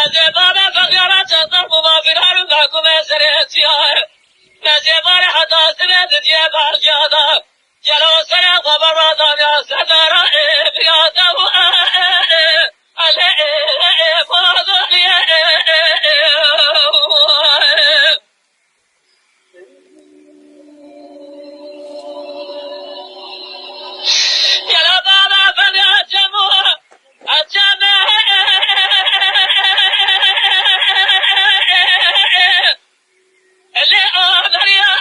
أزبار فقيرة تصرف ما في الأرض معكم سريتيا نزبار حتى سريت جيبار جادا جلو سريت وبرادة يا سدر بياته يلا بابا فليعجموا الجميع اللي أقدر يا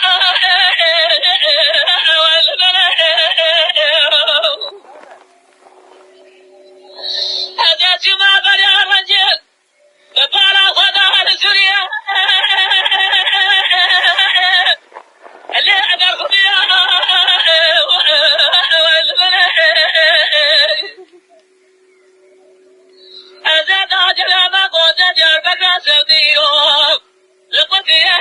هذا ما بني الرجل ببالا خذها لسوريا اللي أقدر خذيها هذا داجل ما قد جربك سوديو لقد يا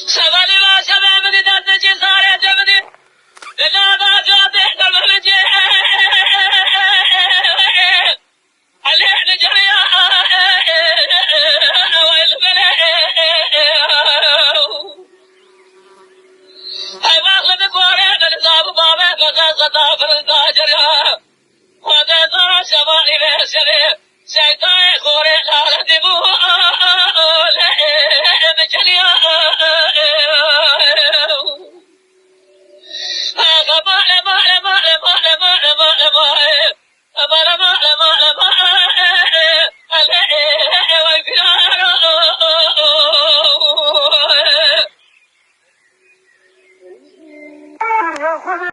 سوالي ما سبب من دنجي صار جبدي لا ما جاء تحت المهلجي عليه نجريا أي واخذ بقورين النظام بابا فقصة فرنتاجر وذا ذا شمالي بيسري سيطاي خوري خالد بو مجليا